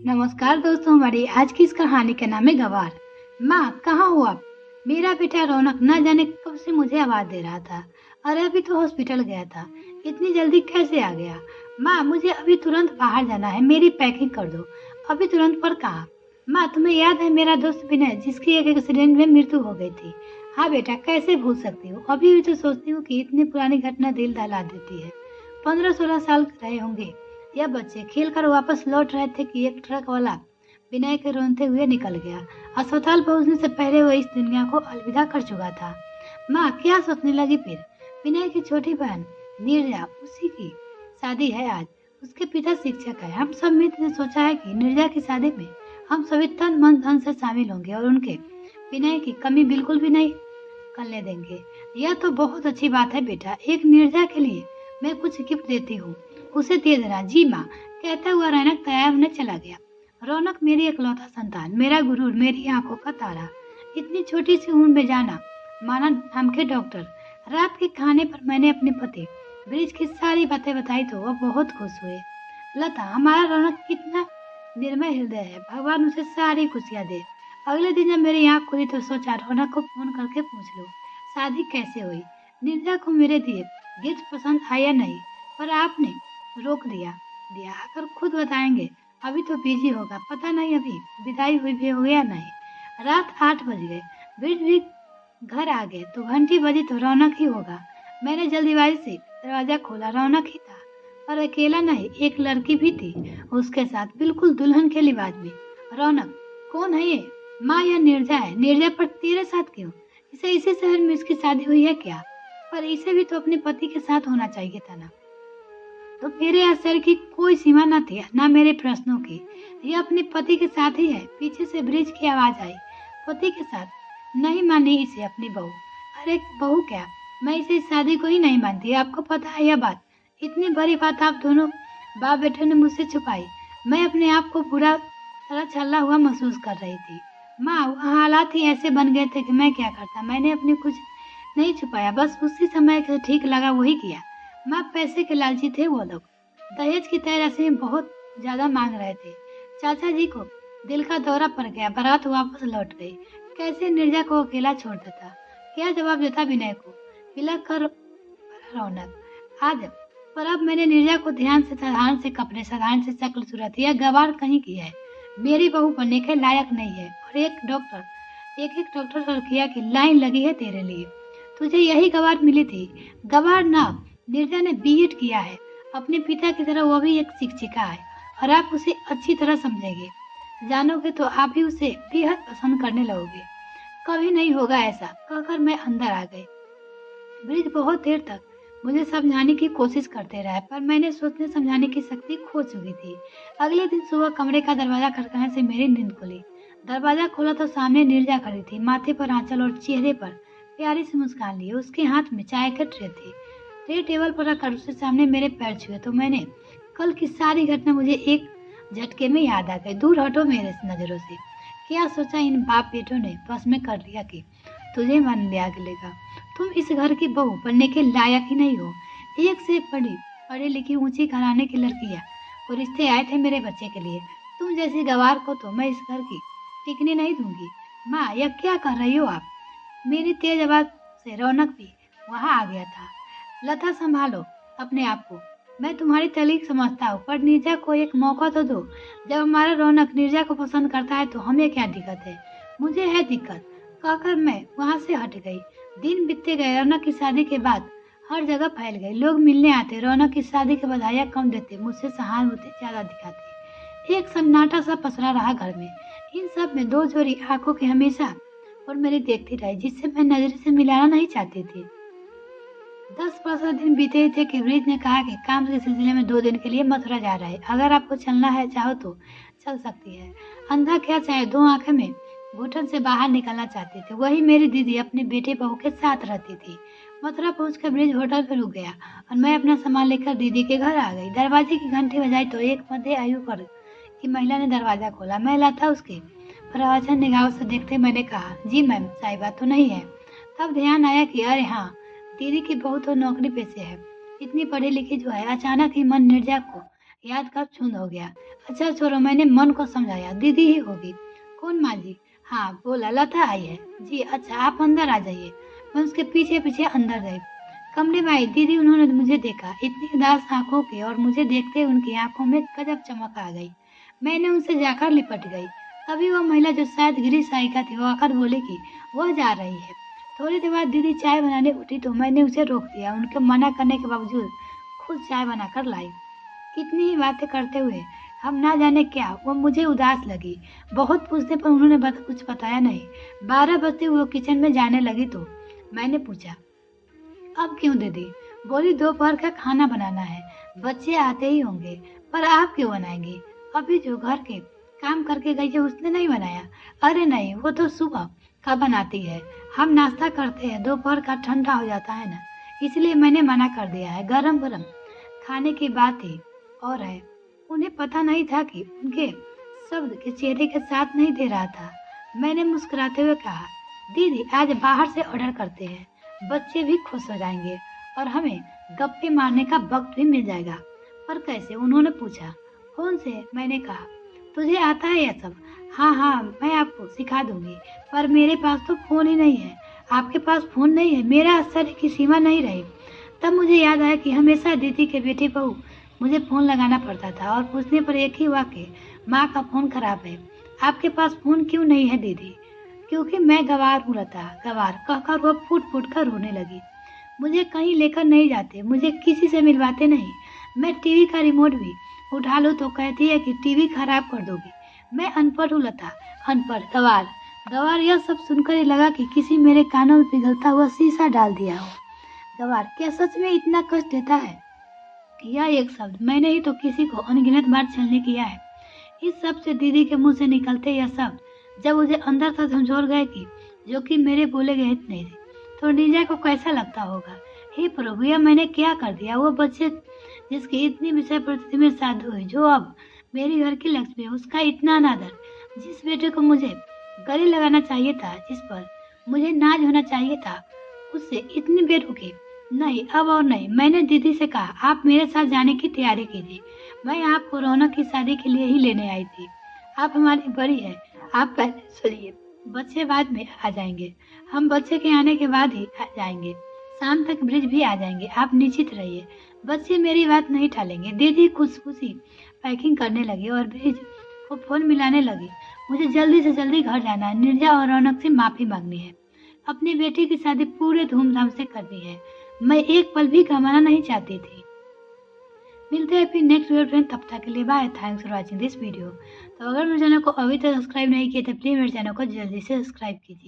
नमस्कार दोस्तों, हमारी आज की इस कहानी का नाम है गवार। माँ कहाँ हो आप? मेरा बेटा रौनक न जाने कब से मुझे आवाज दे रहा था। अरे अभी तो हॉस्पिटल गया था, इतनी जल्दी कैसे आ गया? माँ मुझे अभी तुरंत बाहर जाना है, मेरी पैकिंग कर दो। अभी तुरंत पर कहाँ? माँ तुम्हें याद है मेरा दोस्त विनय जिसकी एक एक्सीडेंट में मृत्यु हो गई थी? हाँ बेटा, कैसे भूल सकती हूँ। अभी भी तो सोचती हूँ कि इतनी पुरानी घटना दिल दहला देती है। 15-16 साल रहे होंगे यह बच्चे खेलकर वापस लौट रहे थे कि एक ट्रक वाला विनय के रोते हुए निकल गया। अस्पताल पहुंचने से पहले वो इस दुनिया को अलविदा कर चुका था। माँ क्या सोचने लगी फिर? विनय की छोटी बहन नीरजा, उसी की शादी है आज। उसके पिता शिक्षक है। हम सब मित्र ने सोचा है कि नीरजा की शादी में हम सभी तन मन धन से शामिल होंगे और उनके विनय की कमी बिल्कुल भी नहीं करने देंगे। यह तो बहुत अच्छी बात है बेटा। एक नीरजा के लिए मैं कुछ गिफ्ट देती हूँ, उसे दे देना। जी माँ, कहता हुआ रौनक तैयार होने चला गया। रौनक मेरी इकलौता संतान, मेरा गुरूर, मेरी आंखों का तारा। इतनी छोटी सी उम्र में जाना माना नाम के डॉक्टर। रात के खाने पर मैंने अपने पति ब्रिज की सारी बातें बताई तो वह बहुत खुश हुए। लता, हमारा रौनक कितना निर्मय हृदय है, भगवान उसे सारी खुशियाँ दे। अगले दिन जब मेरी आँख खुली तो सोचा रौनक को फोन करके पूछ लो शादी कैसे हुई। निर्जा को मेरे दिए गिफ्ट पसंद आया नहीं, पर आपने रोक दिया दिया अगर खुद बताएंगे। अभी तो बिजी होगा, पता नहीं अभी विदाई हुई भी हो या नहीं। रात 8 बज गए, ब्रिज भी घर आ गए तो घंटी बजी तो रौनक ही होगा। मैंने जल्दीबाजी से दरवाजा खोला, रौनक ही था। पर अकेला नहीं, एक लड़की भी थी उसके साथ, बिल्कुल दुल्हन के लिबास में। रौनक, कौन है ये? माँ यह नीरजा है। नीरजा पर तेरे साथ क्यों? इसे इसी शहर में इसकी शादी हुई है क्या? पर इसे भी तो अपने पति के साथ होना चाहिए था ना। तो मेरे असर की कोई सीमा न थी, न मेरे प्रश्नों की। ये अपने पति के साथ ही है। पीछे से ब्रिज की आवाज आई, पति के साथ? नहीं मानी इसे अपनी बहू? अरे बहू क्या, मैं इसे इस शादी को ही नहीं मानती। आपको पता है यह बात? इतनी बड़ी बात आप दोनों बाप बेटे ने मुझसे छुपाई। मैं अपने आप को बुरा तरह छल्ला हुआ महसूस कर रही थी। माँ हालात ही ऐसे बन गए थे कि मैं क्या करता। मैंने अपनी कुछ नहीं छुपाया, बस उसी समय से ठीक लगा वही किया। माँ पैसे के लालची थे वो लोग। दहेज की तय रस्में बहुत ज्यादा मांग रहे थे। चाचा जी को दिल का दौरा पड़ गया, बारात वापस लौट गई। कैसे नीरजा को अकेला छोड़ देता? क्या जवाब देता विनय को? बिलख कर रौनक आज। पर अब मैंने नीरजा को ध्यान से, साधारण से कपड़े, साधारण से शक्ल सूरत, यह गवार कहीं की है, मेरी बहू बनने के लायक नहीं है। और एक एक डॉक्टर लड़किया की लाइन लगी है तेरे लिए। तुझे यही गवार मिली थी। गवार ना, नीरजा ने बीएड किया है, अपने पिता की तरह वो भी एक शिक्षिका है। और आप उसे अच्छी तरह समझेंगे, जानोगे तो आप भी उसे बेहद पसंद करने लगोगे। कभी नहीं होगा ऐसा, कहकर मैं अंदर आ गई। ब्रिज बहुत देर तक मुझे समझाने की कोशिश करते रहे, पर मैंने सोचने समझाने की शक्ति खो चुकी थी। अगले दिन सुबह कमरे का दरवाजा खटखटाने से मेरी नींद खुली। दरवाजा खोला तो सामने नीरजा खड़ी थी, माथे पर आंचल और चेहरे पर प्यारी सी मुस्कान लिए। उसके हाथ में चाय का ट्रे थी। ट्रे टेबल पर रखकर उसके सामने मेरे पैर छुए तो मैंने कल की सारी घटना मुझे एक झटके में याद आ गई। दूर हटो मेरे नजरों से। क्या सोचा इन बाप बेटों ने बस में कर लिया कि तुझे मान लिया लेगा। तुम इस घर की बहू बनने के लायक ही नहीं हो। एक से पढ़ी लिखी ऊंची घराने की लड़कियां और रिश्ते आए थे मेरे बच्चे के लिए। तुम जैसी गवार को तो मैं इस घर की टिकने नहीं दूंगी। माँ यह क्या कर रही हो आप? मेरी तेज आवाज से रौनक भी वहां आ गया था। लता संभालो अपने आप को, मैं तुम्हारी तकलीफ समझता हूँ, पर नीरजा को एक मौका तो दो। जब हमारा रौनक नीरजा को पसंद करता है तो हमें क्या दिक्कत है? मुझे है दिक्कत, कहकर मैं वहां से हट गई। दिन बीतते गए, रौनक की शादी के बाद हर जगह फैल गई। लोग मिलने आते, रौनक की शादी की बधाइयाँ कम देते, मुझसे सहानुभूति ज्यादा दिखाते। एक सन्नाटा सा पसरा रहा घर में। इन सब में दो जोड़ी आंखों की हमेशा और मेरी देखती रही, जिससे मैं नजर से मिलाना नहीं चाहती थी। 10-15 दिन बीते ही थे कि ब्रिज ने कहा कि काम के सिलसिले में 2 दिन के लिए मथुरा जा रहा है। अगर आपको चलना है चाहो तो चल सकती है। अंधा क्या चाहे, 2 आंखें में घुटन से बाहर निकलना चाहती थी। वही मेरी दीदी अपने बेटे बहू के साथ रहती थी। मथुरा पहुंचकर ब्रिज होटल पर रुक गया और मैं अपना सामान लेकर दीदी के घर आ गई। दरवाजे की घंटी बजाई तो एक मध्य आयु वर्ग की महिला ने दरवाजा खोला। मैं लता उसके प्रवचन निगाहों से देखते मैंने कहा, जी मैम, साहिबा तो नहीं है? तब ध्यान आया कि अरे हाँ, दीदी की बहू तो नौकरी पेशे है, इतनी पढ़ी लिखी जो है। अचानक ही मन नीरजा को याद कर छूंद हो गया। अच्छा छोड़ो, मैंने मन को समझाया, दीदी ही होगी। कौन माँ जी? हाँ बोला, लता आई है जी। अच्छा आप अंदर आ जाइए। मैं उसके पीछे पीछे अंदर गई। कमरे में आई दीदी, उन्होंने मुझे देखा इतनी उदास आंखों के, और मुझे देखते उनकी आंखों में गजब चमक आ गई। मैंने उनसे जाकर लिपट गई। तभी वह महिला जो शायद गिरी साइका थी, वो आकर बोली कि वह जा रही है। थोड़ी देर बाद दीदी चाय बनाने उठी तो मैंने उसे रोक दिया। उनके मना करने के बावजूद खुद चाय बनाकर लाई। कितनी ही बातें करते हुए हम ना जाने क्या, वो मुझे उदास लगी। बहुत पूछने पर उन्होंने कुछ बताया नहीं। 12 बजते वो किचन में जाने लगी तो मैंने पूछा, अब क्यों दीदी? बोली दोपहर का खाना बनाना है, बच्चे आते ही होंगे। पर आप क्यों बनाएंगी? अभी जो घर के काम करके गई है उसने नहीं बनाया? अरे नहीं, वो तो सुबह का बनाती है। हम नाश्ता करते हैं, दोपहर का ठंडा हो जाता है ना, इसलिए मैंने मना कर दिया है। गरम गरम खाने की बात ही और है। उन्हें पता नहीं था कि उनके शब्द के चेहरे के साथ नहीं दे रहा था। मैंने मुस्कुराते हुए कहा, दीदी आज बाहर से ऑर्डर करते हैं, बच्चे भी खुश हो जाएंगे और हमें गप्पे मारने का वक्त भी मिल जाएगा। पर कैसे? उन्होंने पूछा। फोन से, मैंने कहा। तुझे आता है यह सब? हाँ हाँ, मैं आपको सिखा दूंगी, पर मेरे पास तो फोन ही नहीं है। आपके पास फोन नहीं है? मेरा आश्चर्य की सीमा नहीं रही। तब मुझे याद आया कि हमेशा दीदी के बेटी बहू मुझे फोन लगाना पड़ता था और पूछने पर एक ही वाक्य, माँ का फोन खराब है। आपके पास फोन क्यों नहीं है दीदी? क्योंकि मैं गवार हूँ लता, गवार, कहकर वह फूट फूट कर रोने लगी। मुझे कहीं लेकर नहीं जाते, मुझे किसी से मिलवाते नहीं। मैं टीवी का रिमोट भी उठा लूँ तो कहती है कि टीवी खराब कर दोगी। मैं अनपढ़ हूँ लता, अनपढ़, गवार, गवार। यह सब सुनकर ही लगा कि किसी मेरे कानों में पिघलता हुआ शीशा डाल दिया हो। गवार क्या सच में इतना कष्ट देता है? यह एक शब्द मैंने ही तो किसी को अनगिनत बार छलनी किया है। इस सब से दीदी के मुंह से निकलते यह शब्द जब मुझे अंदर से झंझोर गए कि जो कि मेरे बोले गए नहीं थे, तो नीजा को कैसा लगता होगा। हे प्रभु, यह मैंने क्या कर दिया? वो बच्चे जिसकी इतनी विषय प्रति में साधु हुई, जो अब मेरी घर की लक्ष्मी है, उसका इतना अनादर। जिस बेटे को मुझे गले लगाना चाहिए था, जिस पर मुझे नाज होना चाहिए था, उससे इतनी बेरुखी। नहीं, अब और नहीं। मैंने दीदी से कहा, आप मेरे साथ जाने की तैयारी कीजिए। मैं आपको रौनक की शादी के लिए ही लेने आई थी। आप हमारी बड़ी है, आप पहले सोइए, बच्चे बाद में आ जाएंगे। हम बच्चे के आने के बाद ही आ जाएंगे। शाम तक ब्रिज भी आ जाएंगे, आप निश्चित रहिए। बच्चे मेरी बात नहीं टालेंगे। दीदी खुशी पैकिंग करने लगी और ब्रिज को फोन मिलाने लगी। मुझे जल्दी से जल्दी घर जाना है, नीरजा और रौनक से माफी मांगनी है, अपनी बेटी की शादी पूरे धूमधाम से करनी है। मैं एक पल भी गंवाना नहीं चाहती थी। मिलते हैं फिर नेक्स्ट वीडियो फ्रेंड, तब तक के लिए bye. Thanks for watching this video. तो अगर मेरे चैनल को अभी तक सब्सक्राइब नहीं किया तो प्लीज मेरे चैनल को जल्दी से सब्सक्राइब कीजिए।